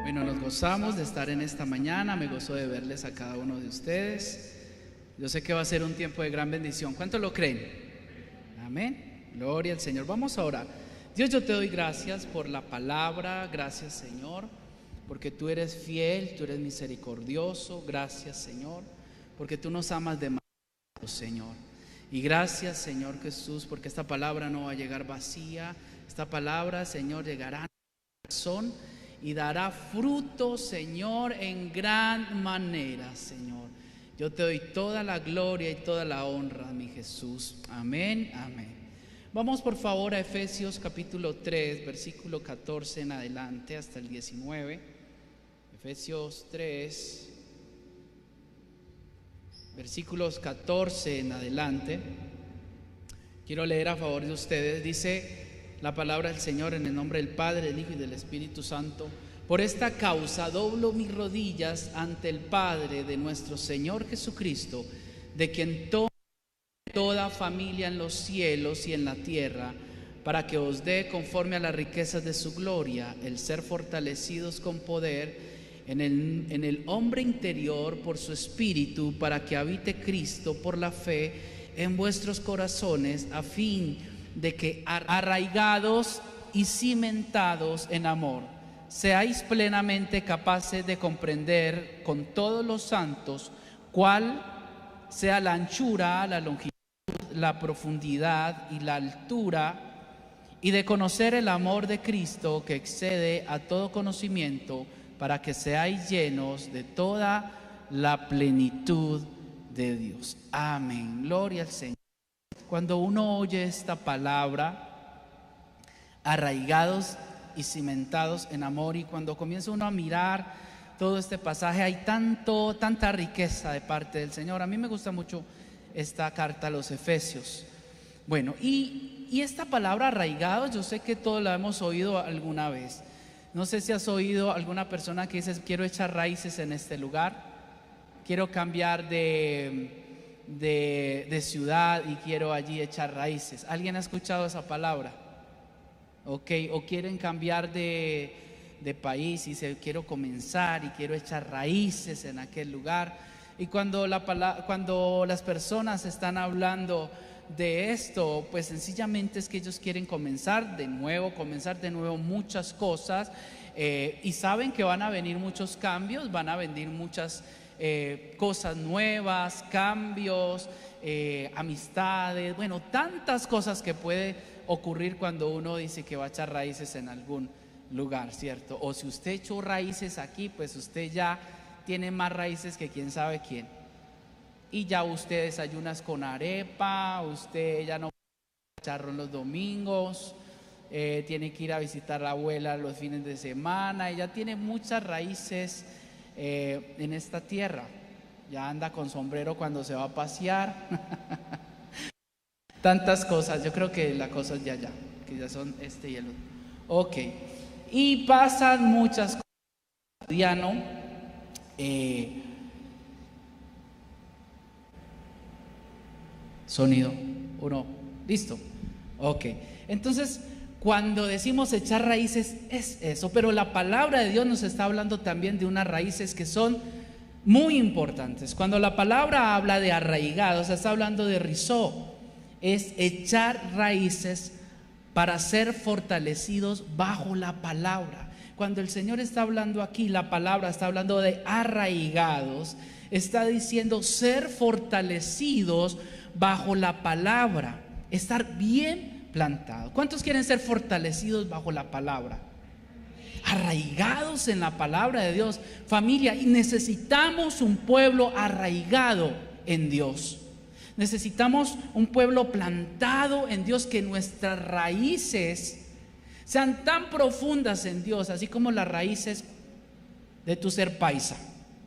Bueno, nos gozamos de estar en esta mañana, me gozo de verles a cada uno de ustedes. Yo sé que va a ser un tiempo de gran bendición. ¿Cuántos lo creen? Amén. Gloria al Señor. Vamos a orar. Dios, yo te doy gracias por la palabra. Gracias, Señor, porque tú eres fiel, tú eres misericordioso. Gracias, Señor, porque tú nos amas demasiado, Señor. Y gracias, Señor Jesús, porque esta palabra no va a llegar vacía. Esta palabra, Señor, llegará a nuestro corazón y dará fruto, Señor, en gran manera, Señor. Yo te doy toda la gloria y toda la honra, mi Jesús. Amén, amén. Vamos por favor a Efesios capítulo 3, versículo 14 en adelante hasta el 19. Efesios 3, versículos 14 en adelante. Quiero leer a favor de ustedes. Dice la palabra del Señor en el nombre del Padre, del Hijo y del Espíritu Santo. Por esta causa doblo mis rodillas ante el Padre de nuestro Señor Jesucristo, de quien toda familia en los cielos y en la tierra, para que os dé conforme a las riquezas de su gloria, el ser fortalecidos con poder en el hombre interior por su Espíritu, para que habite Cristo por la fe en vuestros corazones, a fin de que arraigados y cimentados en amor, seáis plenamente capaces de comprender con todos los santos cuál sea la anchura, la longitud, la profundidad y la altura, y de conocer el amor de Cristo que excede a todo conocimiento, para que seáis llenos de toda la plenitud de Dios. Amén. Gloria al Señor. Cuando uno oye esta palabra, arraigados y cimentados en amor, y cuando comienza uno a mirar todo este pasaje, hay tanta riqueza de parte del Señor. A mí me gusta mucho esta carta a los Efesios. Bueno, y esta palabra arraigados, yo sé que todos la hemos oído alguna vez. No sé si has oído alguna persona que dice: quiero echar raíces en este lugar, quiero cambiar de ciudad y quiero allí echar raíces. ¿Alguien ha escuchado esa palabra? Ok, o quieren cambiar de país y dice: quiero comenzar y quiero echar raíces en aquel lugar. Y cuando las personas están hablando de esto, pues sencillamente es que ellos quieren comenzar de nuevo muchas cosas, y saben que van a venir muchos cambios, van a venir muchas cosas nuevas, cambios, amistades, bueno, tantas cosas que puede ocurrir cuando uno dice que va a echar raíces en algún lugar, ¿cierto? O si usted echó raíces aquí, pues usted ya tiene más raíces que quién sabe quién, y ya usted desayuna con arepa, usted ya no come charrón los domingos, tiene que ir a visitar a la abuela los fines de semana, y ya tiene muchas raíces en esta tierra. Ya anda con sombrero cuando se va a pasear. Tantas cosas. Yo creo que las cosas que ya son y el otro. Ok. Y pasan muchas cosas. Cotidiano. Sonido. Uno. Listo. Ok. Entonces, cuando decimos echar raíces es eso, pero la palabra de Dios nos está hablando también de unas raíces que son muy importantes. Cuando la palabra habla de arraigados, está hablando de rizó, es echar raíces para ser fortalecidos bajo la palabra. Cuando el Señor está hablando aquí, la palabra está hablando de arraigados, está diciendo ser fortalecidos bajo la palabra, estar bien plantado. ¿Cuántos quieren ser fortalecidos bajo la palabra? Arraigados en la palabra de Dios, familia, y necesitamos un pueblo arraigado en Dios. Necesitamos un pueblo plantado en Dios, que nuestras raíces sean tan profundas en Dios, así como las raíces de tu ser paisa.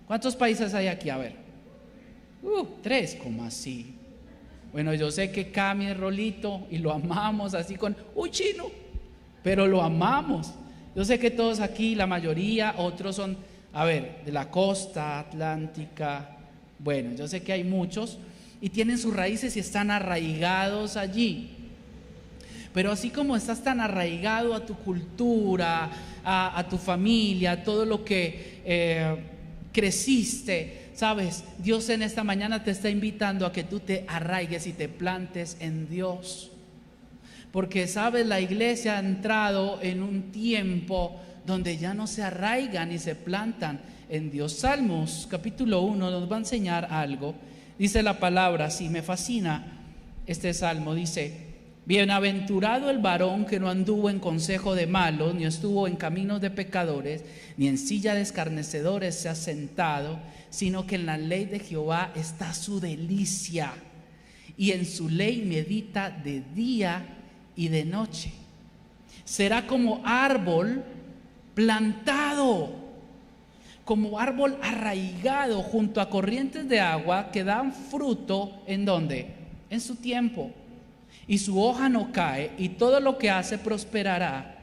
¿Cuántos paisas hay aquí? A ver. 3, ¿cómo así? Bueno, yo sé que Cami es Rolito y lo amamos así con chino, pero lo amamos. Yo sé que todos aquí, la mayoría, otros son, de la costa atlántica. Bueno, yo sé que hay muchos y tienen sus raíces y están arraigados allí. Pero así como estás tan arraigado a tu cultura, a tu familia, a todo lo que creciste, sabes, Dios en esta mañana te está invitando a que tú te arraigues y te plantes en Dios. Porque sabes, la iglesia ha entrado en un tiempo donde ya no se arraigan y se plantan en Dios. Salmos capítulo 1 nos va a enseñar algo. Dice la palabra, sí, me fascina este salmo, dice: bienaventurado el varón que no anduvo en consejo de malos, ni estuvo en caminos de pecadores, ni en silla de escarnecedores se ha sentado, sino que en la ley de Jehová está su delicia, y en su ley medita de día y de noche. Será como árbol plantado, como árbol arraigado junto a corrientes de agua, que dan fruto, ¿en dónde? En su tiempo, y su hoja no cae, y todo lo que hace prosperará.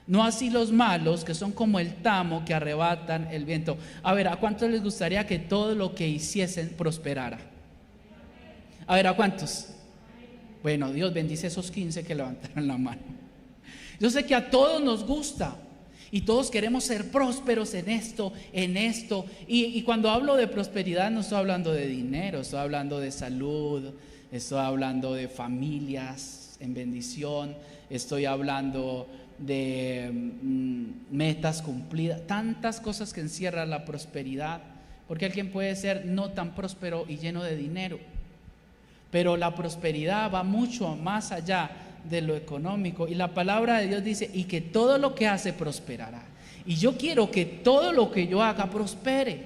No así los malos, que son como el tamo que arrebatan el viento. A ver, ¿a cuántos les gustaría que todo lo que hiciesen prosperara? A ver, ¿a cuántos? Bueno, Dios bendice a esos 15 que levantaron la mano. Yo sé que a todos nos gusta y todos queremos ser prósperos en esto. Y cuando hablo de prosperidad no estoy hablando de dinero, estoy hablando de salud, estoy hablando de familias en bendición, estoy hablando de metas cumplidas, tantas cosas que encierra la prosperidad, porque alguien puede ser no tan próspero y lleno de dinero, pero la prosperidad va mucho más allá de lo económico, y la palabra de Dios dice: y que todo lo que hace prosperará. Y yo quiero que todo lo que yo haga prospere.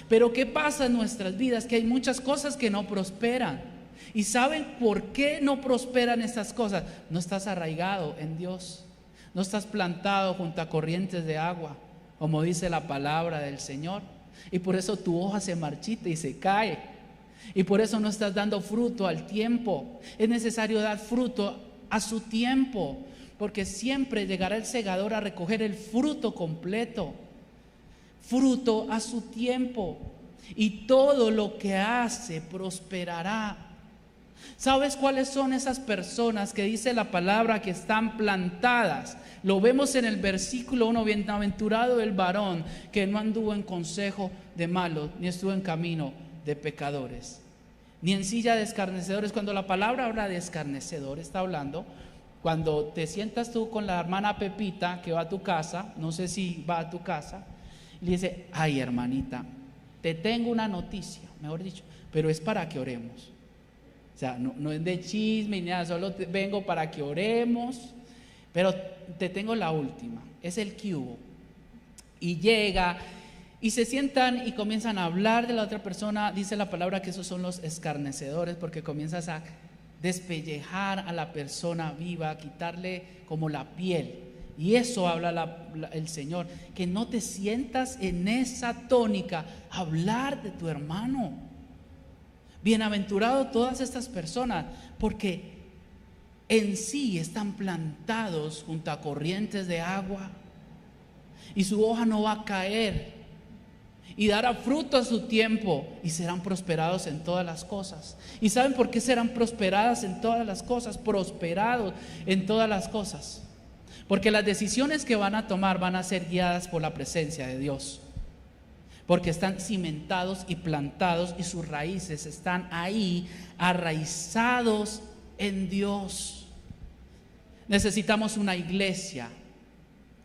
Pero ¿qué pasa en nuestras vidas? Que hay muchas cosas que no prosperan. ¿Y saben por qué no prosperan estas cosas? No estás arraigado en Dios, no estás plantado junto a corrientes de agua, como dice la palabra del Señor, y por eso tu hoja se marchita y se cae, y por eso no estás dando fruto al tiempo. Es necesario dar fruto a su tiempo, porque siempre llegará el segador a recoger el fruto completo. Fruto a su tiempo, y todo lo que hace prosperará. ¿Sabes cuáles son esas personas que dice la palabra que están plantadas? Lo vemos en el versículo 1: bienaventurado el varón que no anduvo en consejo de malos, ni estuvo en camino de pecadores, ni en silla de escarnecedores. Cuando la palabra habla de escarnecedor, está hablando cuando te sientas tú con la hermana Pepita que va a tu casa, no sé si va a tu casa, y le dice: ay, hermanita, te tengo una noticia, mejor dicho, pero es para que oremos. O sea, no es de chisme ni nada, solo vengo para que oremos, pero te tengo la última, es el que hubo. Y llega y se sientan y comienzan a hablar de la otra persona. Dice la palabra que esos son los escarnecedores, porque comienzas a despellejar a la persona viva, a quitarle como la piel. Y eso habla el Señor, que no te sientas en esa tónica a hablar de tu hermano. Bienaventurado todas estas personas, porque en sí están plantados junto a corrientes de agua, y su hoja no va a caer, y dará fruto a su tiempo, y serán prosperados en todas las cosas. ¿Y saben por qué serán prosperadas en todas las cosas? Prosperados en todas las cosas, porque las decisiones que van a tomar van a ser guiadas por la presencia de Dios, porque están cimentados y plantados, y sus raíces están ahí, arraizados en Dios. Necesitamos una iglesia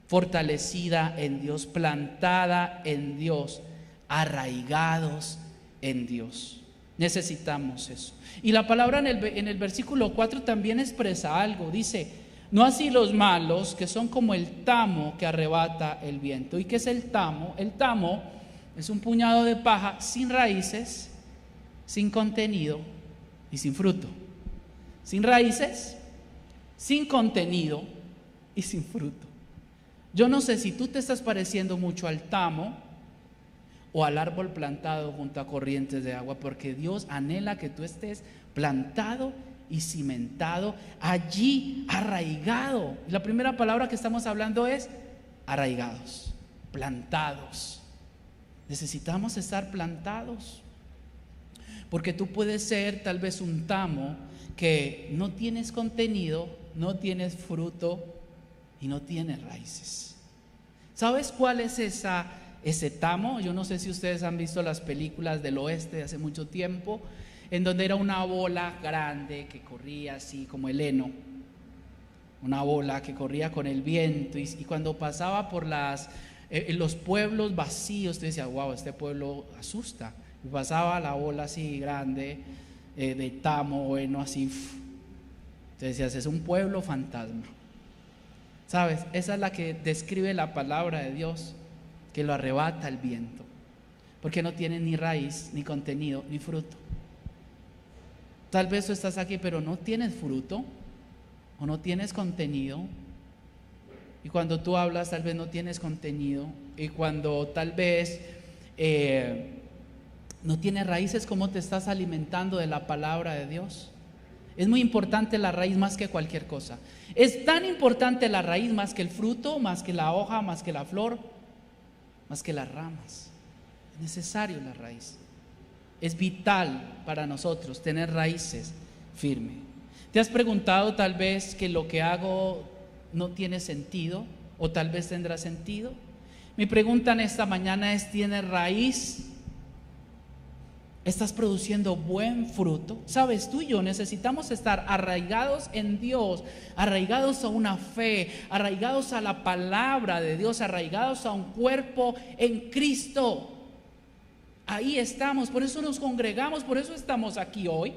fortalecida en Dios, plantada en Dios, arraigados en Dios. Necesitamos eso. Y la palabra en el versículo 4 también expresa algo. Dice: no así los malos, que son como el tamo que arrebata el viento. ¿Y qué es el tamo? El tamo es un puñado de paja sin raíces, sin contenido y sin fruto. Sin raíces, sin contenido y sin fruto. Yo no sé si tú te estás pareciendo mucho al tamo o al árbol plantado junto a corrientes de agua, porque Dios anhela que tú estés plantado y cimentado allí, arraigado. La primera palabra que estamos hablando es arraigados, plantados. Necesitamos estar plantados, porque tú puedes ser tal vez un tamo que no tienes contenido, no tienes fruto y no tienes raíces. ¿Sabes cuál es ese tamo? Yo no sé si ustedes han visto las películas del oeste de hace mucho tiempo, en donde era una bola grande que corría así como el heno, una bola que corría con el viento, y cuando pasaba por los pueblos vacíos, tú decías, wow, este pueblo asusta. Y pasaba la bola así grande, de tamo o heno así, te decías, es un pueblo fantasma. ¿Sabes? Esa es la que describe la palabra de Dios, que lo arrebata el viento, porque no tiene ni raíz, ni contenido, ni fruto. Tal vez tú estás aquí, pero no tienes fruto, o no tienes contenido, y cuando tú hablas tal vez no tienes contenido, y cuando tal vez no tienes raíces, ¿cómo te estás alimentando de la palabra de Dios? Es muy importante la raíz más que cualquier cosa. Es tan importante la raíz más que el fruto, más que la hoja, más que la flor, más que las ramas. Es necesario la raíz. Es vital para nosotros tener raíces firmes. ¿Te has preguntado tal vez que lo que hago no tiene sentido o tal vez tendrá sentido? Mi pregunta en esta mañana es, ¿tiene raíz? ¿Estás produciendo buen fruto? Sabes, tú y yo necesitamos estar arraigados en Dios, arraigados a una fe, arraigados a la palabra de Dios, arraigados a un cuerpo en Cristo. Ahí estamos, por eso nos congregamos, por eso estamos aquí hoy.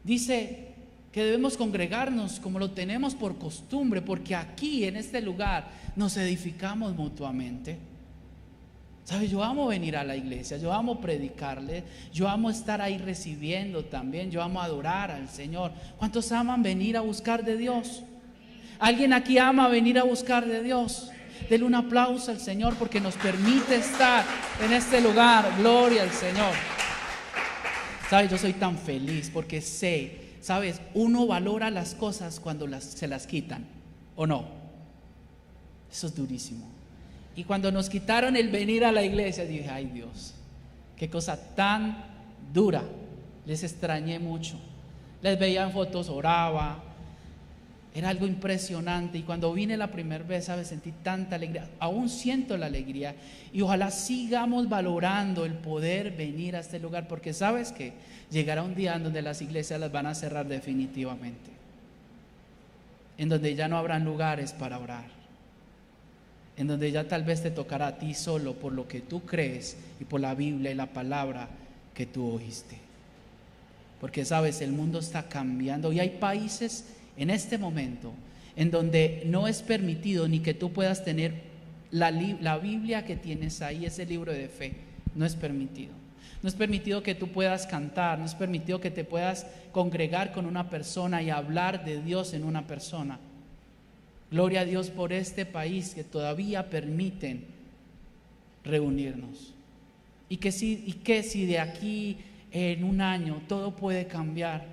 Dice que debemos congregarnos como lo tenemos por costumbre, porque aquí en este lugar nos edificamos mutuamente. ¿Sabes? Yo amo venir a la iglesia, yo amo predicarle, yo amo estar ahí recibiendo también, yo amo adorar al Señor. ¿Cuántos aman venir a buscar de Dios? ¿Alguien aquí ama venir a buscar de Dios? Denle un aplauso al Señor porque nos permite estar en este lugar. Gloria al Señor. ¿Sabes? Yo soy tan feliz porque sé, ¿sabes? Uno valora las cosas cuando se las quitan, ¿o no? Eso es durísimo. Y cuando nos quitaron el venir a la iglesia, dije, ay Dios, qué cosa tan dura. Les extrañé mucho. Les veía en fotos, oraba. Era algo impresionante. Y cuando vine la primera vez, ¿sabes? Sentí tanta alegría. Aún siento la alegría. Y ojalá sigamos valorando el poder venir a este lugar. Porque ¿sabes qué? Llegará un día en donde las iglesias las van a cerrar definitivamente. En donde ya no habrán lugares para orar. En donde ya tal vez te tocará a ti solo por lo que tú crees y por la Biblia y la palabra que tú oíste. Porque sabes, el mundo está cambiando y hay países en este momento en donde no es permitido ni que tú puedas tener la Biblia que tienes ahí, ese libro de fe, no es permitido. No es permitido que tú puedas cantar, no es permitido que te puedas congregar con una persona y hablar de Dios en una persona. Gloria a Dios por este país que todavía permiten reunirnos. Y que si de aquí en un año todo puede cambiar.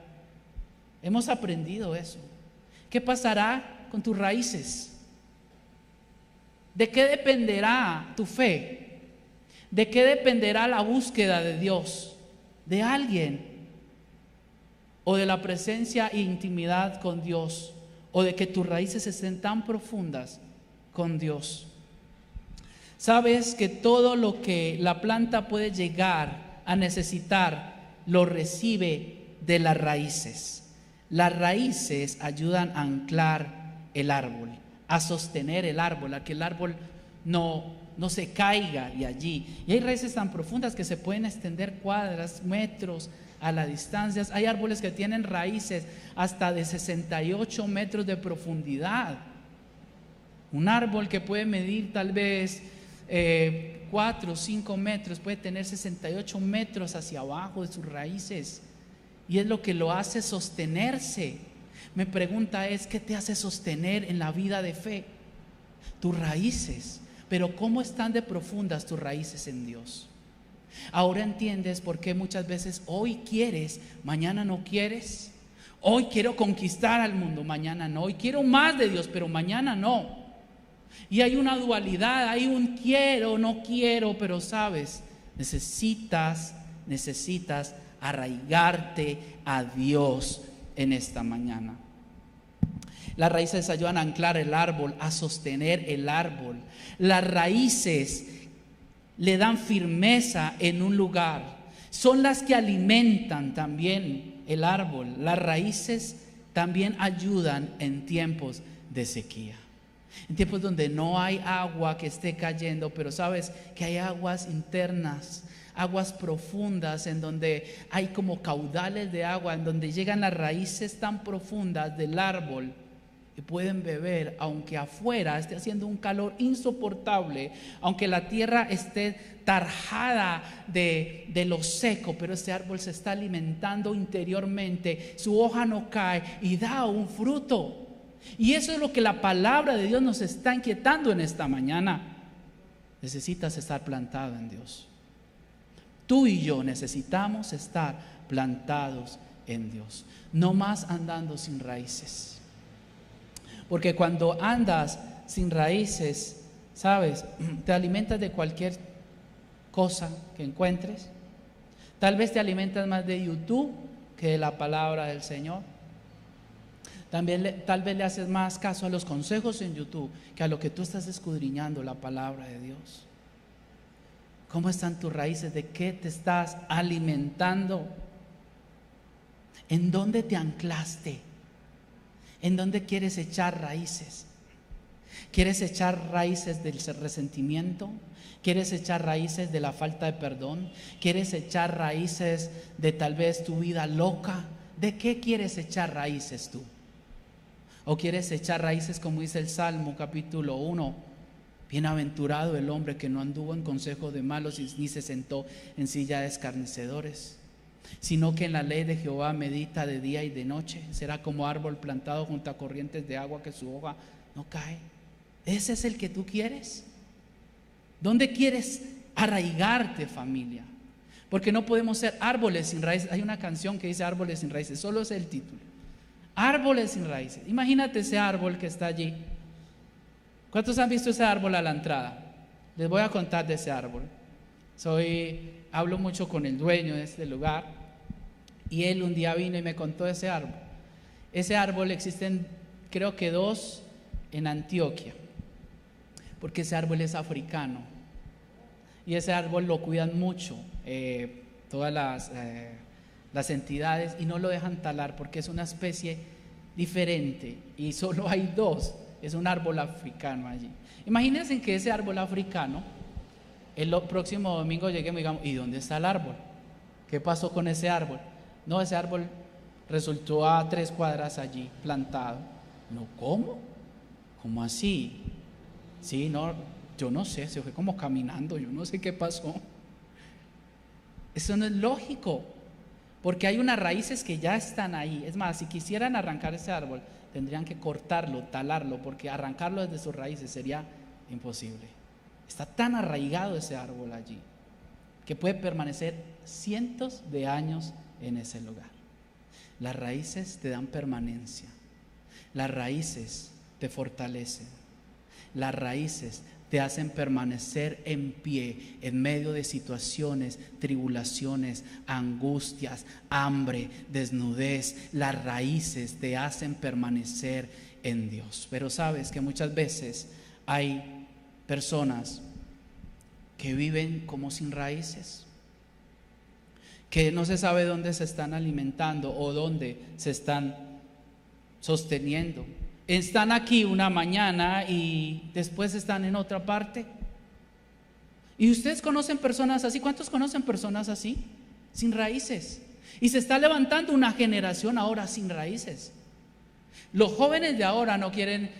Hemos aprendido eso. ¿Qué pasará con tus raíces? ¿De qué dependerá tu fe? ¿De qué dependerá la búsqueda de Dios? ¿De alguien? ¿O de la presencia e intimidad con Dios? ¿O de que tus raíces estén tan profundas con Dios? Sabes que todo lo que la planta puede llegar a necesitar lo recibe de las raíces. Las raíces ayudan a anclar el árbol, a sostener el árbol, a que el árbol no se caiga de allí. Y hay raíces tan profundas que se pueden extender cuadras, metros a la distancia. Hay árboles que tienen raíces hasta de 68 metros de profundidad. Un árbol que puede medir tal vez 4 o 5 metros puede tener 68 metros hacia abajo de sus raíces, y es lo que lo hace sostenerse. Mi pregunta es, ¿qué te hace sostener en la vida de fe? Tus raíces. Pero ¿cómo están de profundas tus raíces en Dios? Ahora entiendes por qué muchas veces hoy quieres, mañana no quieres. Hoy quiero conquistar al mundo, mañana no. Hoy quiero más de Dios, pero mañana no. Y hay una dualidad, hay un quiero, no quiero, pero sabes, necesitas arraigarte a Dios en esta mañana. Las raíces ayudan a anclar el árbol, a sostener el árbol. Las raíces le dan firmeza en un lugar. Son las que alimentan también el árbol. Las raíces también ayudan en tiempos de sequía. En tiempos donde no hay agua que esté cayendo, pero sabes que hay aguas internas, aguas profundas, en donde hay como caudales de agua, en donde llegan las raíces tan profundas del árbol y pueden beber, aunque afuera esté haciendo un calor insoportable, aunque la tierra esté tarjada de lo seco, pero este árbol se está alimentando interiormente, su hoja no cae y da un fruto. Y eso es lo que la palabra de Dios nos está inquietando en esta mañana. Necesitas estar plantado en Dios. Tú y yo necesitamos estar plantados en Dios, no más andando sin raíces. Porque cuando andas sin raíces, sabes, te alimentas de cualquier cosa que encuentres. Tal vez te alimentas más de YouTube que de la palabra del Señor. Tal vez le haces más caso a los consejos en YouTube que a lo que tú estás escudriñando la palabra de Dios. ¿Cómo están tus raíces? ¿De qué te estás alimentando? ¿En dónde te anclaste? ¿En dónde quieres echar raíces? ¿Quieres echar raíces del resentimiento? ¿Quieres echar raíces de la falta de perdón? ¿Quieres echar raíces de tal vez tu vida loca? ¿De qué quieres echar raíces tú? ¿O quieres echar raíces como dice el Salmo capítulo 1? Bienaventurado el hombre que no anduvo en consejo de malos ni se sentó en silla de escarnecedores, sino que en la ley de Jehová medita de día y de noche. Será como árbol plantado junto a corrientes de agua que su hoja no cae. ¿Ese es el que tú quieres? ¿Dónde quieres arraigarte, familia? Porque no podemos ser árboles sin raíces. Hay una canción que dice árboles sin raíces, solo es el título. Árboles sin raíces. Imagínate ese árbol que está allí. ¿Cuántos han visto ese árbol a la entrada? Les voy a contar de ese árbol. Hablo mucho con el dueño de este lugar y él un día vino y me contó de ese árbol. Ese árbol existen, creo que 2 en Antioquia, porque ese árbol es africano y ese árbol lo cuidan mucho todas las entidades y no lo dejan talar porque es una especie diferente y solo hay 2. Es un árbol africano allí. Imagínense que ese árbol africano, el próximo domingo lleguemos y digamos, ¿y dónde está el árbol? ¿Qué pasó con ese árbol? No, ese árbol resultó a 3 cuadras allí plantado. No, ¿cómo? ¿Cómo así? Sí, no, yo no sé, se fue como caminando, yo no sé qué pasó. Eso no es lógico, porque hay unas raíces que ya están ahí. Es más, si quisieran arrancar ese árbol, tendrían que cortarlo, talarlo, porque arrancarlo desde sus raíces sería imposible. Está tan arraigado ese árbol allí que puede permanecer cientos de años en ese lugar. Las raíces te dan permanencia, las raíces te fortalecen, las raíces te hacen permanecer en pie en medio de situaciones, tribulaciones, angustias, hambre, desnudez. Las raíces te hacen permanecer en Dios. Pero sabes que muchas veces hay personas que viven como sin raíces, que no se sabe dónde se están alimentando o dónde se están sosteniendo. Están aquí una mañana y después están en otra parte. ¿Y ustedes conocen personas así? ¿Cuántos conocen personas así? Sin raíces. Y se está levantando una generación ahora sin raíces. Los jóvenes de ahora no quieren,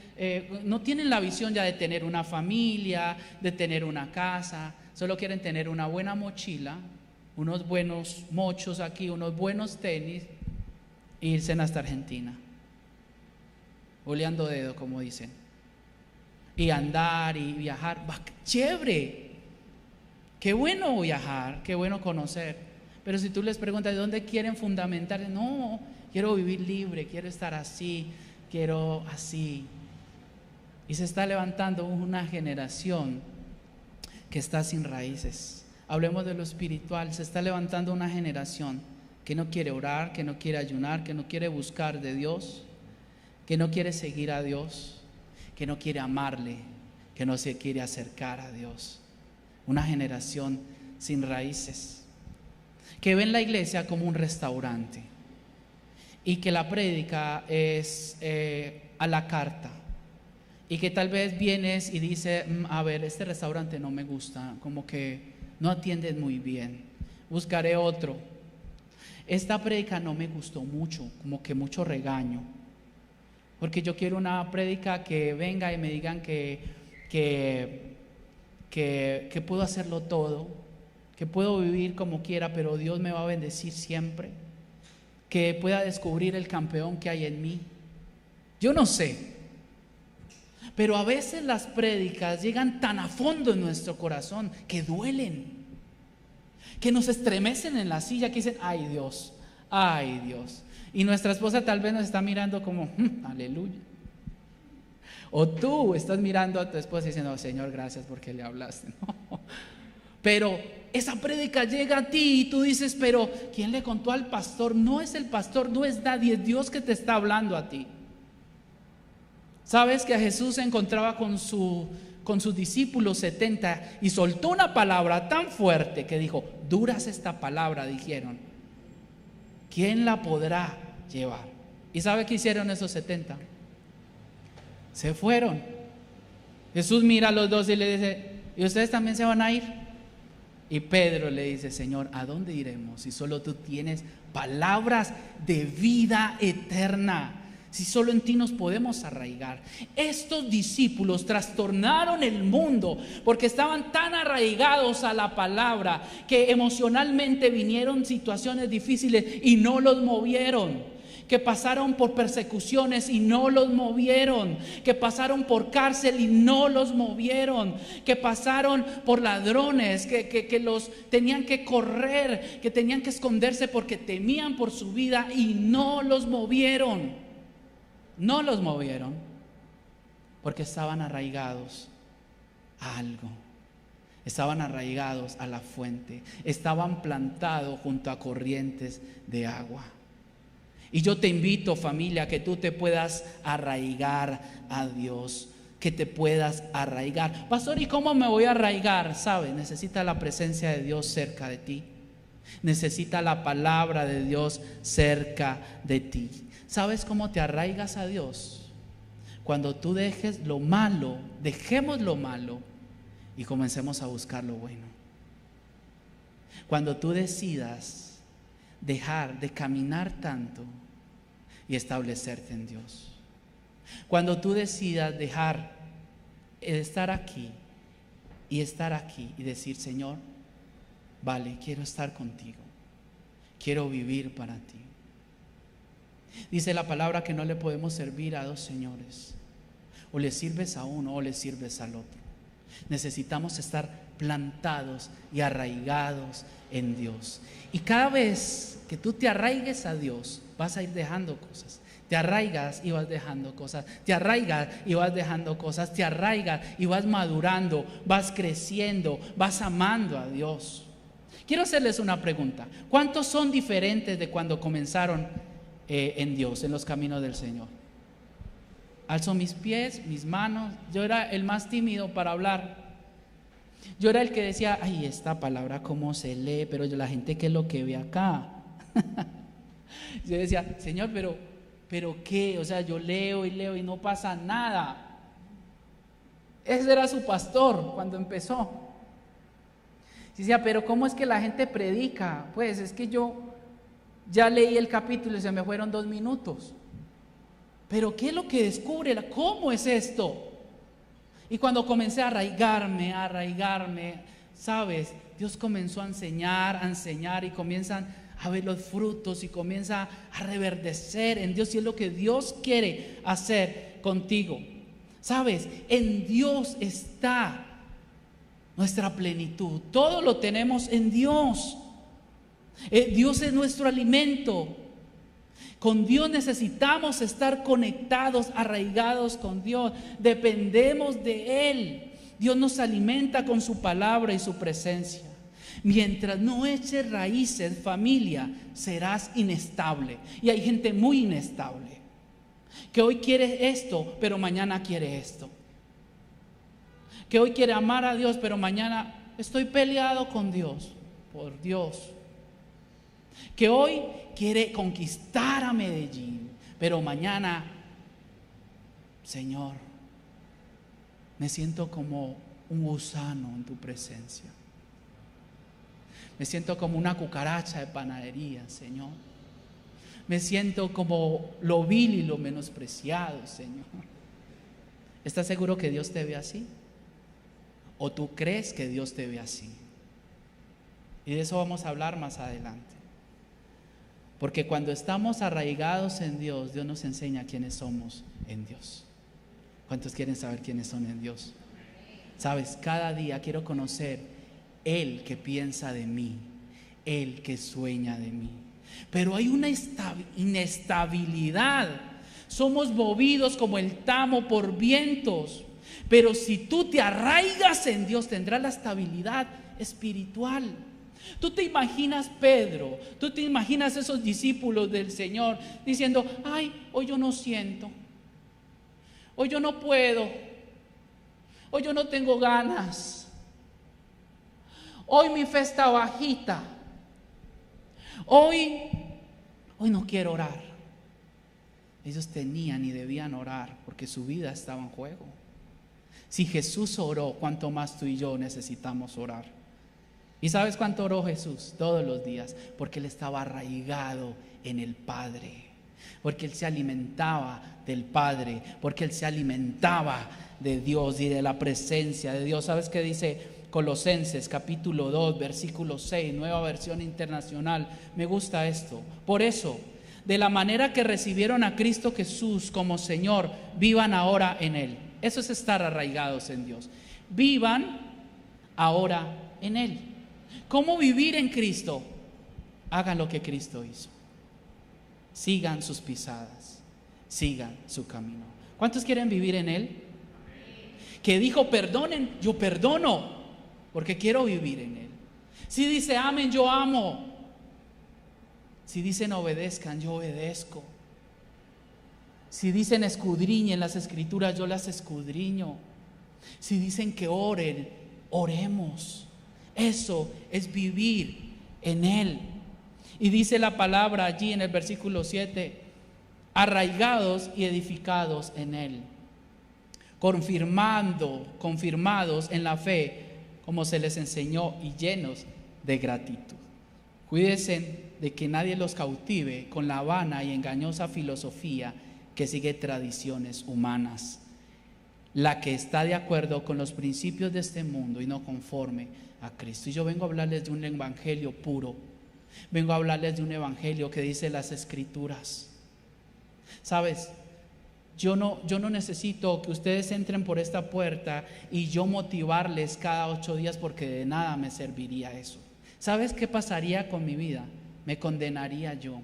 no tienen la visión ya de tener una familia, de tener una casa. Solo quieren tener una buena mochila, unos buenos mochos aquí, unos buenos tenis e irse hasta Argentina. Oleando dedo, como dicen, y andar y viajar. Chévere, qué bueno viajar, qué bueno conocer. Pero si tú les preguntas de dónde quieren fundamentar, no, quiero vivir libre, quiero estar así, quiero así. Y se está levantando una generación que está sin raíces. Hablemos de lo espiritual. Se está levantando una generación que no quiere orar, que no quiere ayunar, que no quiere buscar de Dios, que no quiere seguir a Dios, que no quiere amarle, que no se quiere acercar a Dios. Una generación sin raíces, que ven la iglesia como un restaurante y que la prédica es a la carta, y que tal vez vienes y dices, a ver, este restaurante no me gusta, como que no atienden muy bien, buscaré otro. Esta prédica no me gustó mucho, como que mucho regaño, porque yo quiero una prédica que venga y me digan que puedo hacerlo todo, que puedo vivir como quiera, pero Dios me va a bendecir siempre, que pueda descubrir el campeón que hay en mí. Yo no sé, pero a veces las prédicas llegan tan a fondo en nuestro corazón que duelen, que nos estremecen en la silla, que dicen, ay Dios, ay Dios. Y nuestra esposa tal vez nos está mirando como, aleluya. O tú estás mirando a tu esposa diciendo, oh, Señor, gracias porque le hablaste. No. Pero esa prédica llega a ti y tú dices, pero ¿quién le contó al pastor? No es el pastor, no es nadie, es Dios que te está hablando a ti. ¿Sabes que a Jesús se encontraba con sus discípulos 70 y soltó una palabra tan fuerte que dijo, dura es esta palabra, dijeron, ¿quién la podrá llevar? ¿Y sabe qué hicieron esos 70? Se fueron. Jesús mira a los dos y le dice, ¿y ustedes también se van a ir? Y Pedro le dice, Señor, ¿a dónde iremos si solo tú tienes palabras de vida eterna? Si solo en ti nos podemos arraigar. Estos discípulos trastornaron el mundo porque estaban tan arraigados a la palabra que emocionalmente vinieron situaciones difíciles y no los movieron. Que pasaron por persecuciones y no los movieron, que pasaron por cárcel y no los movieron, que pasaron por ladrones, que los tenían que correr, que tenían que esconderse porque temían por su vida y no los movieron. No los movieron porque estaban arraigados a algo, estaban arraigados a la fuente, estaban plantados junto a corrientes de agua. Y yo te invito, familia, a que tú te puedas arraigar a Dios, que te puedas arraigar. Pastor, ¿y cómo me voy a arraigar? ¿Sabe? Necesita la presencia de Dios cerca de ti. Necesita la palabra de Dios cerca de ti. ¿Sabes cómo te arraigas a Dios? Cuando tú dejes lo malo, dejemos lo malo y comencemos a buscar lo bueno. Cuando tú decidas dejar de caminar tanto y establecerte en Dios. Cuando tú decidas dejar de estar aquí y decir, Señor, vale, quiero estar contigo, quiero vivir para ti. Dice la palabra que no le podemos servir a dos señores. O le sirves a uno o le sirves al otro. Necesitamos estar plantados y arraigados en Dios. Y cada vez que tú te arraigues a Dios, vas a ir dejando cosas. Te arraigas y vas dejando cosas. Te arraigas y vas dejando cosas. Te arraigas y vas madurando, vas creciendo, vas amando a Dios. Quiero hacerles una pregunta. ¿Cuántos son diferentes de cuando comenzaron en Dios, en los caminos del Señor? Alzo mis pies, mis manos. Yo era el más tímido para hablar. Yo era el que decía, ay, esta palabra cómo se lee, pero la gente qué es lo que ve acá. Yo decía, Señor, pero qué, o sea, yo leo y no pasa nada. Ese era su pastor cuando empezó. Decía, pero ¿cómo es que la gente predica? Pues es que yo ya leí el capítulo y se me fueron 2 minutos. Pero ¿qué es lo que descubre? ¿Cómo es esto? Y cuando comencé a arraigarme, ¿sabes? Dios comenzó a enseñar y comienzan a ver los frutos y comienza a reverdecer en Dios. Y es lo que Dios quiere hacer contigo. ¿Sabes? En Dios está nuestra plenitud. Todo lo tenemos en Dios. Dios es nuestro alimento. Con Dios necesitamos estar conectados, arraigados con Dios. Dependemos de Él. Dios nos alimenta con su palabra y su presencia. Mientras no eches raíces, familia, serás inestable. Y hay gente muy inestable, que hoy quiere esto, pero mañana quiere esto. Que hoy quiere amar a Dios, pero mañana estoy peleado con Dios, por Dios. Que hoy quiere conquistar a Medellín, pero mañana, Señor, me siento como un gusano en tu presencia. Me siento como una cucaracha de panadería, Señor. Me siento como lo vil y lo menospreciado, Señor. ¿Estás seguro que Dios te ve así? ¿O tú crees que Dios te ve así? Y de eso vamos a hablar más adelante. Porque cuando estamos arraigados en Dios, Dios nos enseña quiénes somos en Dios. ¿Cuántos quieren saber quiénes son en Dios? Sabes, cada día quiero conocer el que piensa de mí, el que sueña de mí. Pero hay una inestabilidad. Somos movidos como el tamo por vientos. Pero si tú te arraigas en Dios, tendrás la estabilidad espiritual. Tú te imaginas Pedro, tú te imaginas esos discípulos del Señor diciendo: ay, hoy yo no siento, hoy yo no puedo, hoy yo no tengo ganas, hoy mi fe está bajita, hoy no quiero orar. Ellos tenían y debían orar porque su vida estaba en juego. Si Jesús oró, ¿cuánto más tú y yo necesitamos orar? ¿Y sabes cuánto oró Jesús? Todos los días, porque Él estaba arraigado en el Padre, porque Él se alimentaba del Padre, porque Él se alimentaba de Dios y de la presencia de Dios. ¿Sabes qué dice Colosenses capítulo 2, versículo 6, Nueva Versión Internacional? Me gusta esto. Por eso, de la manera que recibieron a Cristo Jesús como Señor, vivan ahora en Él. Eso es estar arraigados en Dios. Vivan ahora en Él. ¿Cómo vivir en Cristo? Hagan lo que Cristo hizo. Sigan sus pisadas. Sigan su camino. ¿Cuántos quieren vivir en Él? Que dijo: perdonen, yo perdono, porque quiero vivir en Él. Si dice amen, yo amo. Si dicen obedezcan, yo obedezco. Si dicen escudriñen las escrituras, yo las escudriño. Si dicen que oren, oremos. Eso es vivir en Él. Y dice la palabra allí en el versículo 7: arraigados y edificados en Él, confirmados en la fe, como se les enseñó, y llenos de gratitud. Cuídense de que nadie los cautive con la vana y engañosa filosofía que sigue tradiciones humanas, la que está de acuerdo con los principios de este mundo y no conforme a Cristo. Y yo vengo a hablarles de un evangelio puro. Vengo a hablarles de un evangelio que dice las escrituras. Sabes, yo no necesito que ustedes entren por esta puerta y yo motivarles cada 8 días, porque de nada me serviría eso. ¿Sabes qué pasaría con mi vida? Me condenaría yo.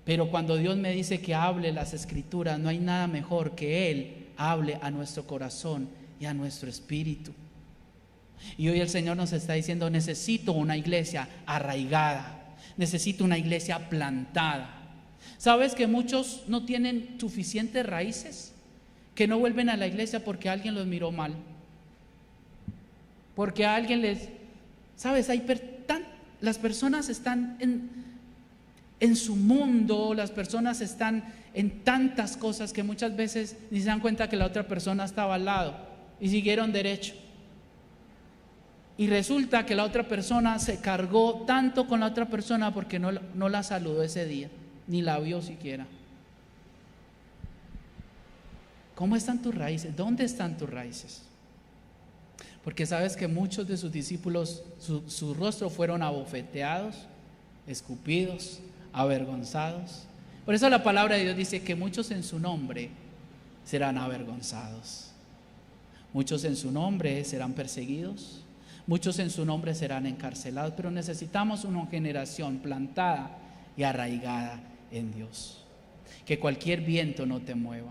Pero cuando Dios me dice que hable las escrituras, no hay nada mejor que Él hable a nuestro corazón y a nuestro espíritu. Y hoy el Señor nos está diciendo: necesito una iglesia arraigada, necesito una iglesia plantada. ¿Sabes que muchos no tienen suficientes raíces? Que no vuelven a la iglesia porque alguien los miró mal, porque a alguien les... ¿Sabes? Las personas están en su mundo, las personas están en tantas cosas que muchas veces ni se dan cuenta que la otra persona estaba al lado y siguieron derecho. Y resulta que la otra persona se cargó tanto con la otra persona porque no la saludó ese día, ni la vio siquiera. ¿Cómo están tus raíces? ¿Dónde están tus raíces? Porque sabes que muchos de sus discípulos, sus rostros fueron abofeteados, escupidos, avergonzados. Por eso la palabra de Dios dice que muchos en su nombre serán avergonzados, muchos en su nombre serán perseguidos, muchos en su nombre serán encarcelados. Pero necesitamos una generación plantada y arraigada en Dios. Que cualquier viento no te mueva.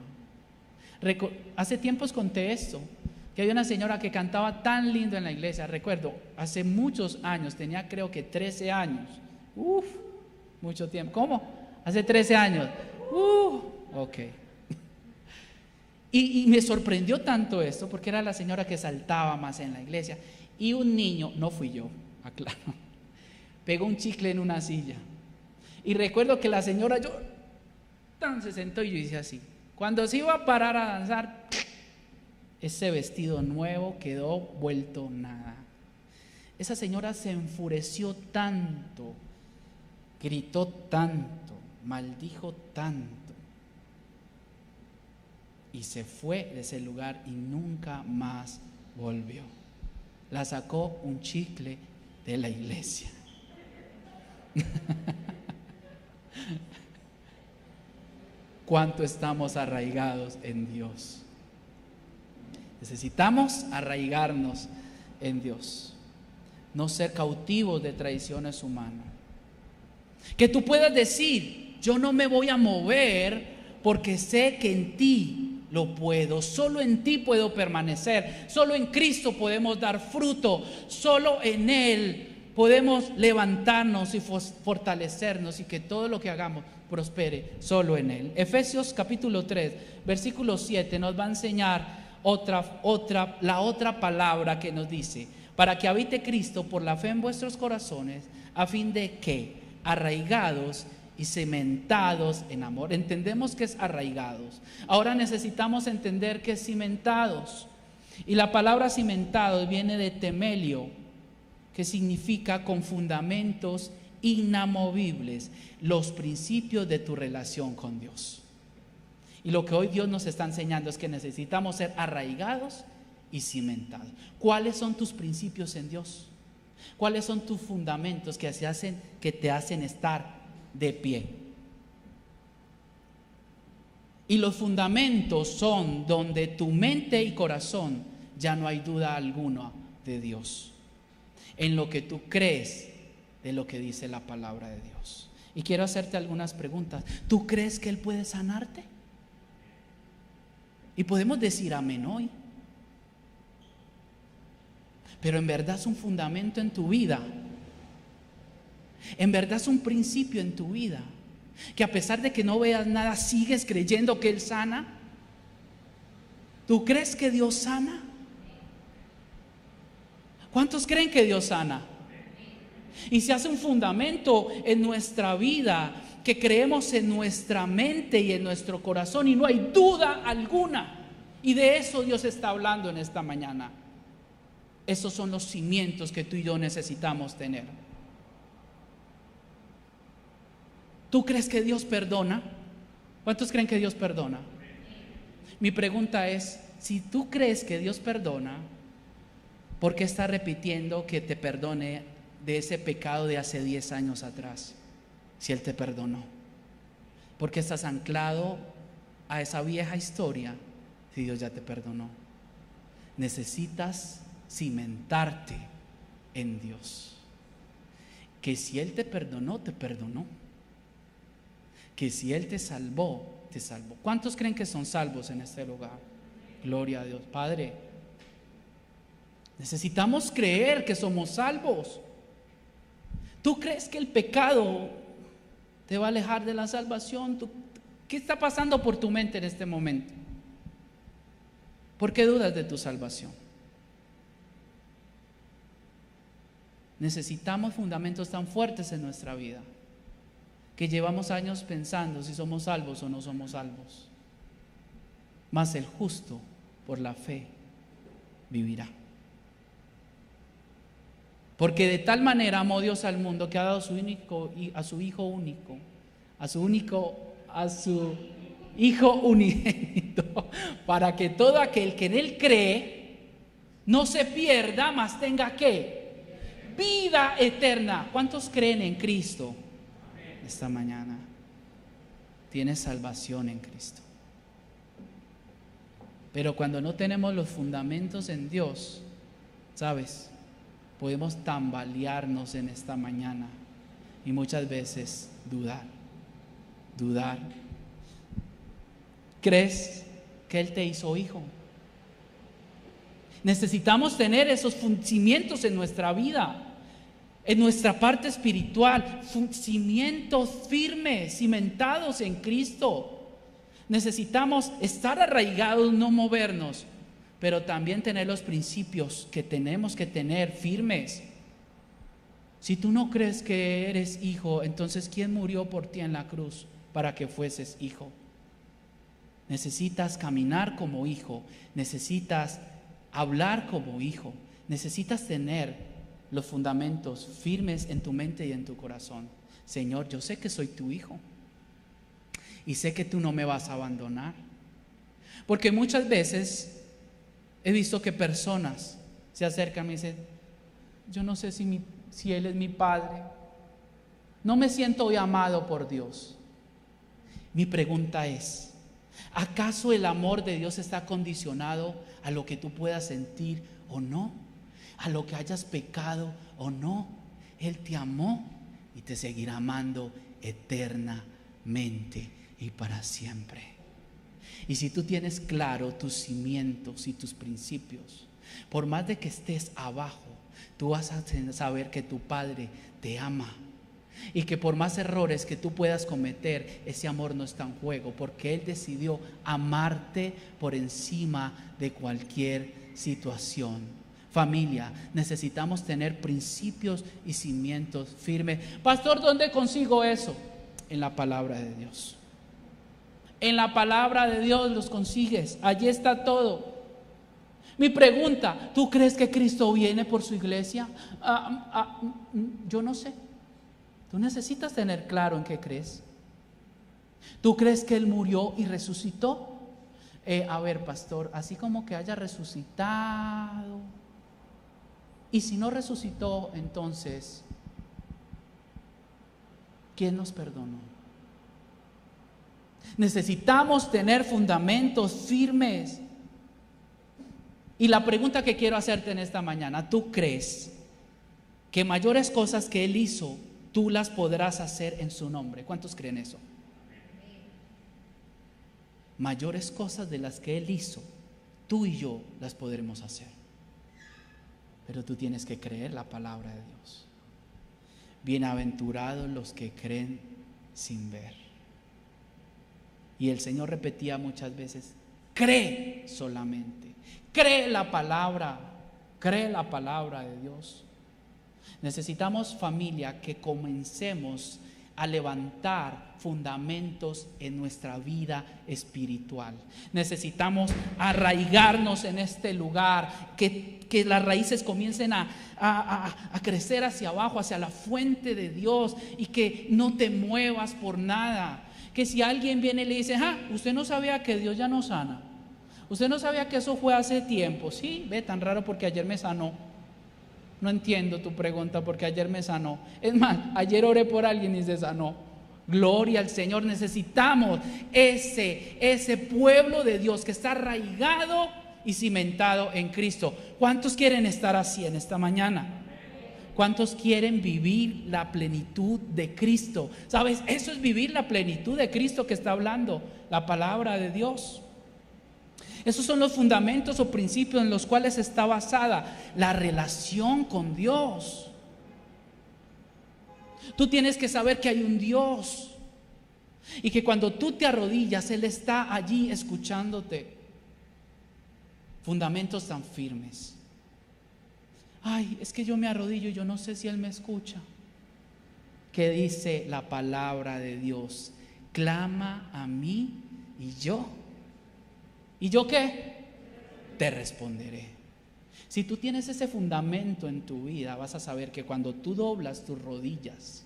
Hace tiempos conté esto. que había una señora que cantaba tan lindo en la iglesia. Recuerdo, hace muchos años, tenía creo que 13 años. Uf, mucho tiempo. ¿Cómo? Hace 13 años. Ok. Y me sorprendió tanto esto, porque era la señora que saltaba más en la iglesia. Y un niño, no fui yo, aclaro, pegó un chicle en una silla. Y recuerdo que la señora se sentó y yo hice así. Cuando se iba a parar a danzar, ese vestido nuevo quedó vuelto nada. Esa señora se enfureció tanto, gritó tanto, maldijo tanto, y se fue de ese lugar y nunca más volvió. La sacó un chicle de la iglesia. ¿Cuánto estamos arraigados en Dios? Necesitamos arraigarnos en Dios, no ser cautivos de tradiciones humanas. Que tú puedas decir: yo no me voy a mover porque sé que en ti lo puedo, solo en ti puedo permanecer, solo en Cristo podemos dar fruto, solo en Él podemos levantarnos y fortalecernos, y que todo lo que hagamos prospere solo en Él. Efesios capítulo 3, versículo 7 nos va a enseñar la otra palabra que nos dice: para que habite Cristo por la fe en vuestros corazones, a fin de que, arraigados y cimentados en amor. Entendemos que es arraigados. Ahora necesitamos entender que es cimentados. Y la palabra cimentados viene de temelio, que significa con fundamentos inamovibles, los principios de tu relación con Dios. Y lo que hoy Dios nos está enseñando es que necesitamos ser arraigados y cimentados. ¿Cuáles son tus principios en Dios? ¿Cuáles son tus fundamentos que te hacen estar de pie? Y los fundamentos son donde tu mente y corazón ya no hay duda alguna de Dios, en lo que tú crees de lo que dice la palabra de Dios. Y quiero hacerte algunas preguntas. ¿Tú crees que Él puede sanarte? Y podemos decir amén hoy, pero en verdad es un fundamento en tu vida, en verdad es un principio en tu vida, que a pesar de que no veas nada, sigues creyendo que Él sana. ¿Tú crees que Dios sana? ¿Cuántos creen que Dios sana? Y se hace un fundamento en nuestra vida, que creemos en nuestra mente y en nuestro corazón, y no hay duda alguna. Y de eso Dios está hablando en esta mañana. Esos son los cimientos que tú y yo necesitamos tener. ¿Tú crees que Dios perdona? ¿Cuántos creen que Dios perdona? Mi pregunta es: si tú crees que Dios perdona, ¿por qué estás repitiendo que te perdone de ese pecado de hace 10 años atrás? Si Él te perdonó, ¿por qué estás anclado a esa vieja historia si Dios ya te perdonó? Necesitas cimentarte en Dios, que si Él te perdonó, te perdonó, que si Él te salvó, te salvó. ¿Cuántos creen que son salvos en este lugar? Gloria a Dios. Padre, necesitamos creer que somos salvos. ¿Tú crees que el pecado te va a alejar de la salvación? ¿Qué está pasando por tu mente en este momento? ¿Por qué dudas de tu salvación? Necesitamos fundamentos tan fuertes en nuestra vida, que llevamos años pensando si somos salvos o no somos salvos. Mas el justo por la fe vivirá. Porque de tal manera amó Dios al mundo, que ha dado a su Hijo unigénito, para que todo aquel que en Él cree no se pierda, mas tenga ¿qué? Vida eterna. ¿Cuántos creen en Cristo esta mañana? Tienes salvación en Cristo. Pero cuando no tenemos los fundamentos en Dios, ¿sabes? Podemos tambalearnos en esta mañana y muchas veces dudar. ¿Crees que Él te hizo hijo? Necesitamos tener esos cimientos en nuestra vida, en nuestra parte espiritual, cimientos firmes, cimentados en Cristo. Necesitamos estar arraigados, no movernos, pero también tener los principios que tenemos que tener firmes. Si tú no crees que eres hijo, entonces ¿quién murió por ti en la cruz para que fueses hijo? Necesitas caminar como hijo, necesitas hablar como hijo, necesitas tener los fundamentos firmes en tu mente y en tu corazón. Señor, yo sé que soy tu hijo y sé que tú no me vas a abandonar. Porque muchas veces he visto que personas se acercan y me dicen: yo no sé si Él es mi padre, no me siento hoy amado por Dios. Mi pregunta es: ¿acaso el amor de Dios está condicionado a lo que tú puedas sentir o no? ¿A lo que hayas pecado o no? Él te amó y te seguirá amando eternamente y para siempre. Y si tú tienes claro tus cimientos y tus principios, por más de que estés abajo, tú vas a saber que tu Padre te ama. Y que por más errores que tú puedas cometer, ese amor no está en juego, porque Él decidió amarte por encima de cualquier situación. Familia, necesitamos tener principios y cimientos firmes. Pastor, ¿dónde consigo eso? En la palabra de Dios. En la palabra de Dios los consigues. Allí está todo. Mi pregunta: ¿tú crees que Cristo viene por su iglesia? Yo no sé. Tú necesitas tener claro en qué crees. ¿Tú crees que Él murió y resucitó? A ver, pastor, así como que haya resucitado. Y si no resucitó, entonces, ¿quién nos perdonó? Necesitamos tener fundamentos firmes. Y la pregunta que quiero hacerte en esta mañana: ¿tú crees que mayores cosas que Él hizo, tú las podrás hacer en su nombre? ¿Cuántos creen eso? Mayores cosas de las que Él hizo, tú y yo las podremos hacer. Pero tú tienes que creer la palabra de Dios. Bienaventurados los que creen sin ver. Y el Señor repetía muchas veces: cree solamente, cree la palabra de Dios. Necesitamos, familia, que comencemos a levantar fundamentos en nuestra vida espiritual. Necesitamos arraigarnos en este lugar, que las raíces comiencen a crecer hacia abajo, hacia la fuente de Dios, y que no te muevas por nada. Que si alguien viene y le dice: usted no sabía que Dios ya no sana, usted no sabía que eso fue hace tiempo. Sí, ve, tan raro porque ayer me sanó. No entiendo tu pregunta, porque ayer me sanó. Es más, ayer oré por alguien y se sanó. Gloria al Señor. Necesitamos ese pueblo de Dios que está arraigado y cimentado en Cristo. ¿Cuántos quieren estar así en esta mañana? ¿Cuántos quieren vivir la plenitud de Cristo? ¿Sabes? Eso es vivir la plenitud de Cristo que está hablando la palabra de Dios. Esos son los fundamentos o principios en los cuales está basada la relación con Dios. Tú tienes que saber que hay un Dios y que cuando tú te arrodillas, Él está allí escuchándote. Fundamentos tan firmes. Ay, es que yo me arrodillo y yo no sé si Él me escucha. ¿Qué dice la palabra de Dios? Clama a mí y yo. ¿Y yo qué? Te responderé. Si tú tienes ese fundamento en tu vida, vas a saber que cuando tú doblas tus rodillas,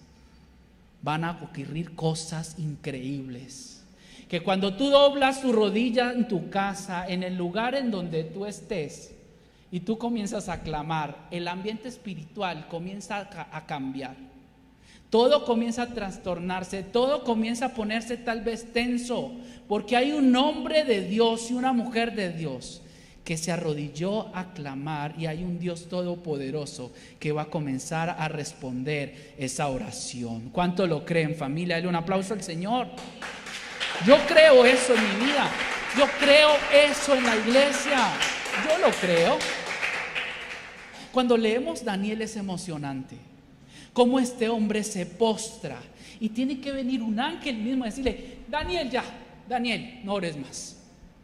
van a ocurrir cosas increíbles. Que cuando tú doblas tu rodilla en tu casa, en el lugar en donde tú estés, y tú comienzas a clamar, el ambiente espiritual comienza a cambiar. Todo comienza a trastornarse, todo comienza a ponerse tal vez tenso, porque hay un hombre de Dios y una mujer de Dios que se arrodilló a clamar, y hay un Dios todopoderoso que va a comenzar a responder esa oración. ¿Cuánto lo creen, familia? Dale un aplauso al Señor. Yo creo eso en mi vida, yo creo eso en la iglesia, yo lo creo. Cuando leemos Daniel es emocionante. Cómo este hombre se postra y tiene que venir un ángel mismo a decirle: Daniel, ya, Daniel, no ores más.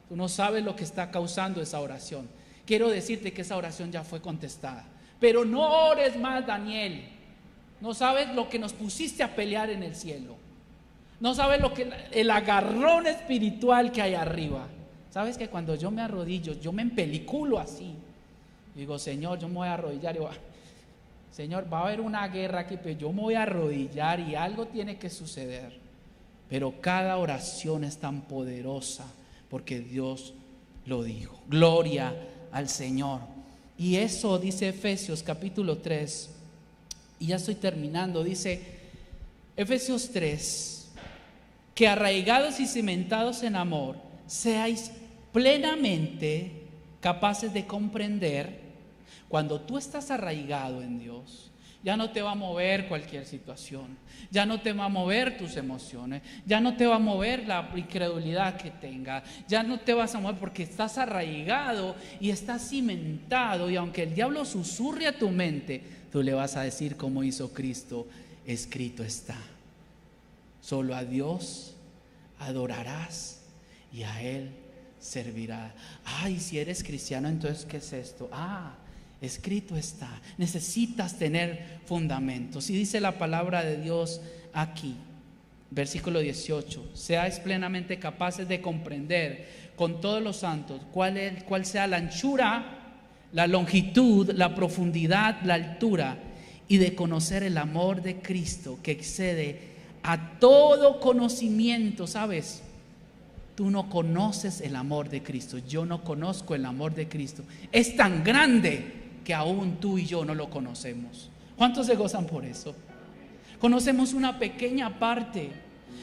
Tú no sabes lo que está causando esa oración. Quiero decirte que esa oración ya fue contestada. Pero no ores más, Daniel. No sabes lo que nos pusiste a pelear en el cielo. No sabes lo que el agarrón espiritual que hay arriba. Sabes que cuando yo me arrodillo, yo me empeliculo así. Digo: Señor, yo me voy a arrodillar y voy Señor, va a haber una guerra aquí, pero yo me voy a arrodillar y algo tiene que suceder. Pero cada oración es tan poderosa porque Dios lo dijo. Gloria al Señor. Y eso dice Efesios capítulo 3. Y ya estoy terminando. Dice Efesios 3: que arraigados y cimentados en amor, seáis plenamente capaces de comprender. Cuando tú estás arraigado en Dios, ya no te va a mover cualquier situación, ya no te va a mover tus emociones, ya no te va a mover la incredulidad que tengas, ya no te vas a mover porque estás arraigado y estás cimentado. Y aunque el diablo susurre a tu mente, tú le vas a decir como hizo Cristo: escrito está, solo a Dios adorarás y a Él servirás. Ay, si eres cristiano, entonces ¿qué es esto? Escrito está. Necesitas tener fundamentos. Y dice la palabra de Dios aquí, versículo 18: seáis plenamente capaces de comprender con todos los santos cuál sea la anchura, la longitud, la profundidad, la altura, y de conocer el amor de Cristo que excede a todo conocimiento. ¿Sabes? Tú no conoces el amor de Cristo. Yo no conozco el amor de Cristo. Es tan grande que aún tú y yo no lo conocemos. ¿Cuántos se gozan por eso? Conocemos una pequeña parte,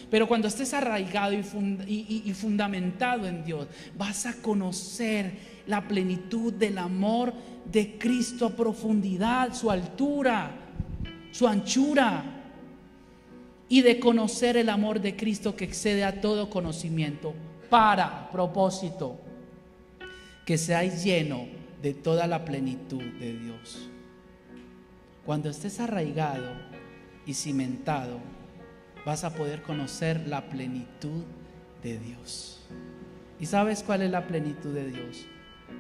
pero cuando estés arraigado y fundamentado en Dios, vas a conocer la plenitud del amor de Cristo a profundidad, su altura, su anchura, y de conocer el amor de Cristo que excede a todo conocimiento, para propósito que seáis llenos de toda la plenitud de Dios. Cuando estés arraigado y cimentado, vas a poder conocer la plenitud de Dios. ¿Y sabes cuál es la plenitud de Dios?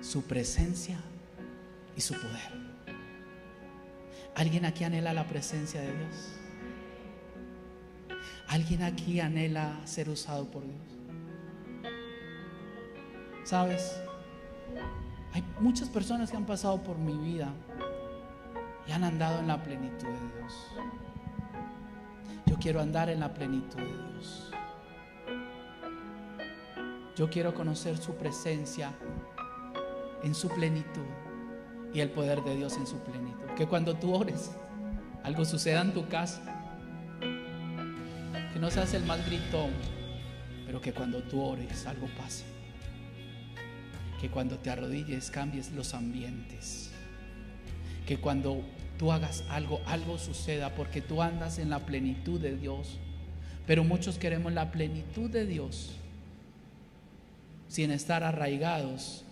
Su presencia y su poder. ¿Alguien aquí anhela la presencia de Dios? ¿Alguien aquí anhela ser usado por Dios? ¿Sabes? Hay muchas personas que han pasado por mi vida y han andado en la plenitud de Dios. Yo quiero andar en la plenitud de Dios. Yo quiero conocer su presencia en su plenitud y el poder de Dios en su plenitud. Que cuando tú ores, algo suceda en tu casa. Que no seas el más gritón, pero que cuando tú ores algo pase. Que cuando te arrodilles cambies los ambientes. Que cuando tú hagas algo suceda, porque tú andas en la plenitud de Dios. Pero muchos queremos la plenitud de Dios sin estar arraigados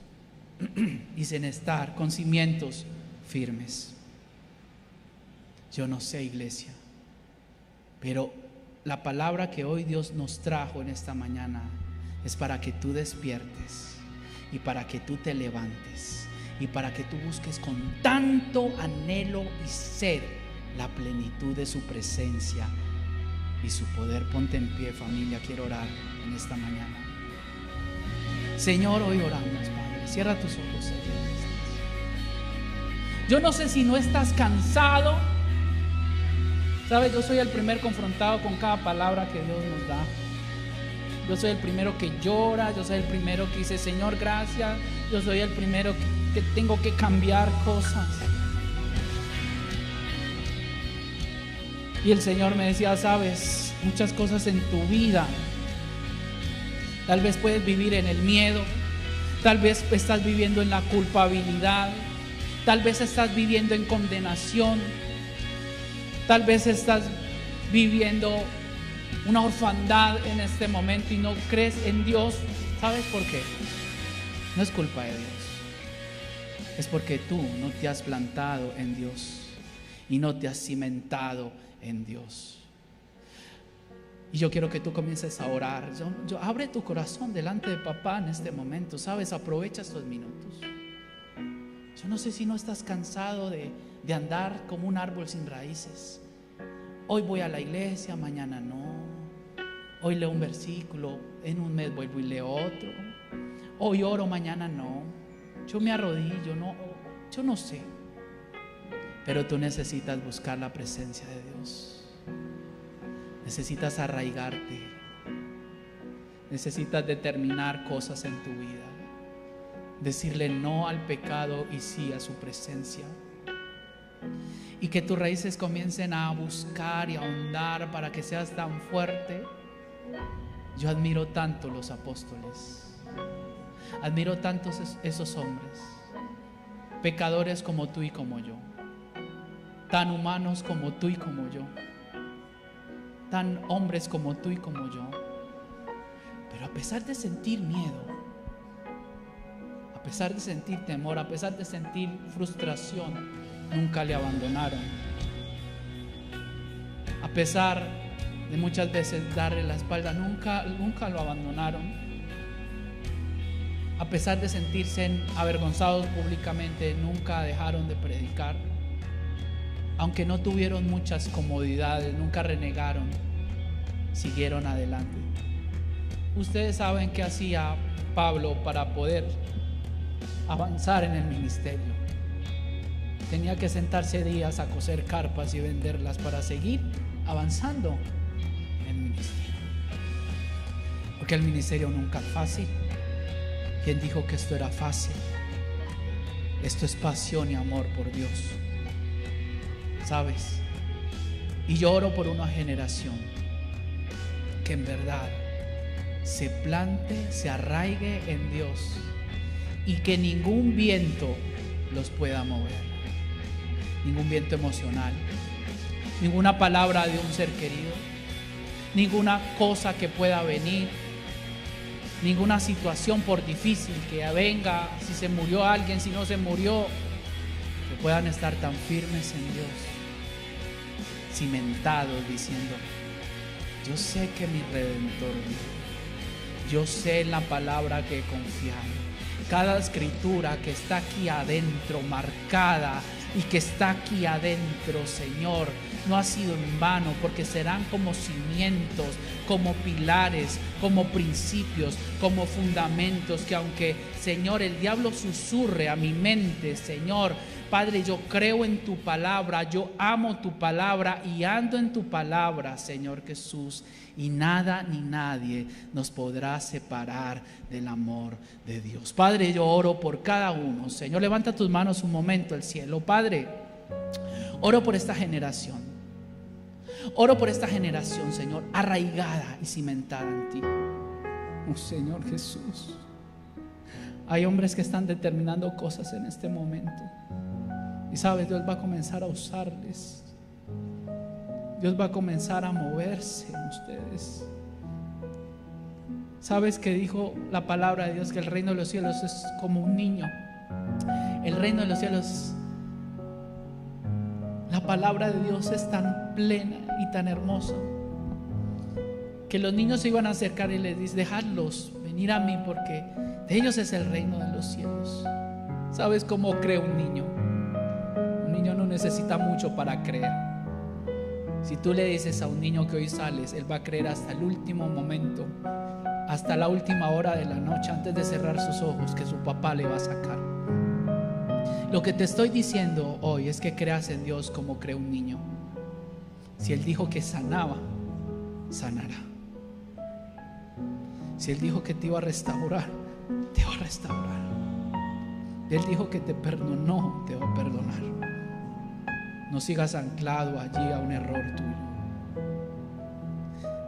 y sin estar con cimientos firmes. Yo no sé, iglesia, pero la palabra que hoy Dios nos trajo en esta mañana es para que tú despiertes y para que tú te levantes y para que tú busques con tanto anhelo y sed la plenitud de su presencia y su poder. Ponte en pie, familia, quiero orar en esta mañana. Señor, hoy oramos, Padre. Cierra tus ojos, Señor. Yo no sé si no estás cansado. Sabes, yo soy el primer confrontado con cada palabra que Dios nos da. Yo soy el primero que llora. Yo soy el primero que dice: Señor, gracias. Yo soy el primero que tengo que cambiar cosas. Y el Señor me decía: sabes, muchas cosas en tu vida, tal vez puedes vivir en el miedo, tal vez estás viviendo en la culpabilidad, tal vez estás viviendo en condenación, tal vez estás viviendo una orfandad en este momento y no crees en Dios. ¿Sabes por qué? No es culpa de Dios. es porque tú no te has plantado en Dios y no te has cimentado en Dios. Y yo quiero que tú comiences a orar. Yo abre tu corazón delante de papá en este momento, ¿sabes? Aprovecha estos minutos. Yo no sé si no estás cansado de andar como un árbol sin raíces. Hoy voy a la iglesia, mañana no. Hoy leo un versículo, en un mes vuelvo y leo otro. Hoy oro, mañana no. Yo me arrodillo, yo no sé. Pero tú necesitas buscar la presencia de Dios. Necesitas arraigarte. Necesitas determinar cosas en tu vida. Decirle no al pecado y sí a su presencia. Y que tus raíces comiencen a buscar y a ahondar para que seas tan fuerte. Yo admiro tanto los apóstoles. Admiro tanto esos hombres, pecadores como tú y como yo, tan humanos como tú y como yo, tan hombres como tú y como yo. Pero a pesar de sentir miedo, a pesar de sentir temor, a pesar de sentir frustración, nunca le abandonaron. A pesar de muchas veces darle la espalda, nunca lo abandonaron. A pesar de sentirse avergonzados públicamente, nunca dejaron de predicar. Aunque no tuvieron muchas comodidades, nunca renegaron, siguieron adelante. Ustedes saben qué hacía Pablo para poder avanzar en el ministerio. Tenía que sentarse días a coser carpas y venderlas para seguir avanzando en el ministerio. Porque el ministerio nunca es fácil. ¿Quién dijo que esto era fácil? Esto es pasión y amor por Dios, ¿sabes? Y yo oro por una generación que en verdad se plante, se arraigue en Dios y que ningún viento los pueda mover. Ningún viento emocional, ninguna palabra de un ser querido, ninguna cosa que pueda venir, ninguna situación por difícil que venga, si se murió alguien, si no se murió, que puedan estar tan firmes en Dios, cimentados diciendo: yo sé que mi Redentor vive, yo sé en la palabra que he confiado. Cada escritura que está aquí adentro, marcada y que está aquí adentro, Señor, no ha sido en vano, porque serán como cimientos, como pilares, como principios, como fundamentos, que aunque, Señor, el diablo susurre a mi mente, Señor, Padre, yo creo en tu palabra, yo amo tu palabra y ando en tu palabra, Señor Jesús, y nada ni nadie nos podrá separar del amor de Dios. Padre, yo oro por cada uno. Señor, levanta tus manos un momento al cielo. Padre, oro por esta generación. Oro por esta generación, Señor, arraigada y cimentada en ti. Oh, Señor Jesús, hay hombres que están determinando cosas en este momento. Y sabes, Dios va a comenzar a usarles. Dios va a comenzar a moverse en ustedes. ¿Sabes que dijo la palabra de Dios? Que el reino de los cielos es como un niño. El reino de los cielos, la palabra de Dios es tan plena y tan hermosa, que los niños se iban a acercar y les dice: dejadlos venir a mí, porque de ellos es el reino de los cielos. ¿Sabes cómo cree un niño? Un niño no necesita mucho para creer. Si tú le dices a un niño que hoy sales, él va a creer hasta el último momento, hasta la última hora de la noche, antes de cerrar sus ojos, que su papá le va a sacar. Lo que te estoy diciendo hoy es que creas en Dios como cree un niño. Si Él dijo que sanaba, sanará. Si Él dijo que te iba a restaurar, te va a restaurar. Él dijo que te perdonó, te va a perdonar. No sigas anclado allí a un error tuyo.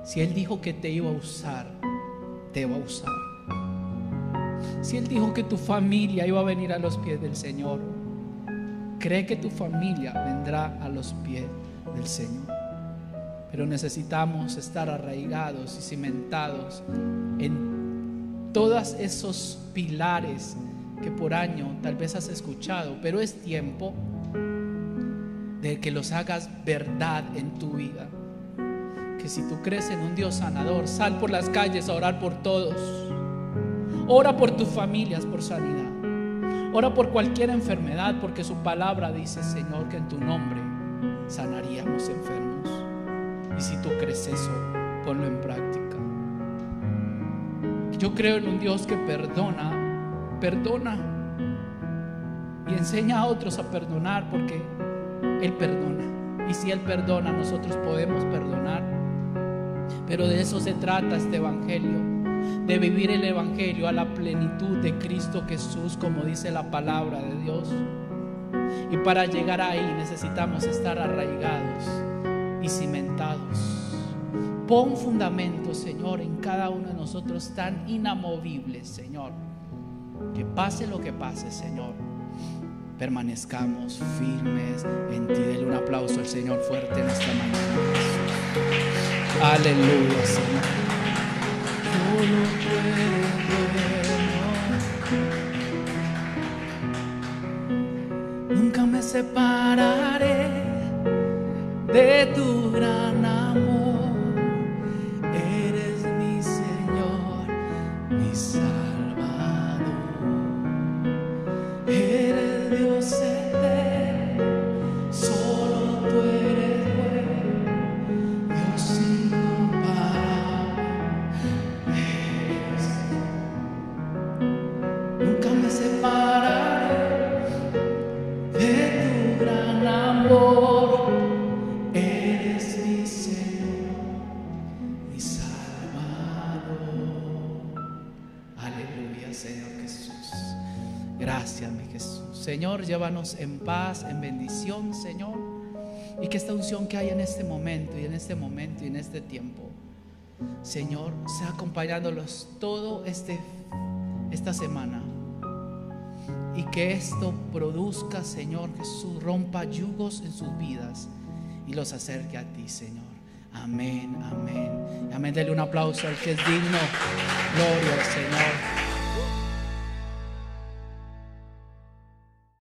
Si Él dijo que te iba a usar, te va a usar. Si Él dijo que tu familia iba a venir a los pies del Señor, cree que tu familia vendrá a los pies del Señor. Pero necesitamos estar arraigados y cimentados en todos esos pilares que por año tal vez has escuchado, pero es tiempo de que los hagas verdad en tu vida. Que si tú crees en un Dios sanador, sal por las calles a orar por todos. Ora por tus familias, por sanidad. Ora por cualquier enfermedad, porque su palabra dice, Señor, que en tu nombre sanaríamos enfermos. Y si tú crees eso, ponlo en práctica. Yo creo en un Dios que perdona y enseña a otros a perdonar, porque Él perdona. Y si Él perdona, nosotros podemos perdonar. Pero de eso se trata este evangelio, de vivir el evangelio a la plenitud de Cristo Jesús, como dice la palabra de Dios. Y para llegar ahí necesitamos estar arraigados y cimentados. Pon fundamentos, Señor, en cada uno de nosotros tan inamovibles, Señor. Que pase lo que pase, Señor, permanezcamos firmes en ti. Dele un aplauso al Señor fuerte en esta mañana. Aleluya, Señor. Solo tú eres bueno. Nunca me separaré de tu gran amor. Eres mi Señor, mi Salvador. Eres Dios eterno, solo tú eres bueno, Dios incomparable. Nunca me separaré de tu gran amor. Eres mi Señor, mi Salvador. Aleluya, Señor Jesús. Gracias, mi Jesús. Señor, llévanos en paz, en bendición, Señor. Y que esta unción que hay en este momento y en este momento y en este tiempo, Señor, sea acompañándolos todo esta semana. Y que esto produzca, Señor Jesús, rompa yugos en sus vidas y los acerque a ti, Señor. Amén, amén. Amén. Dele un aplauso al que es digno. Gloria al Señor.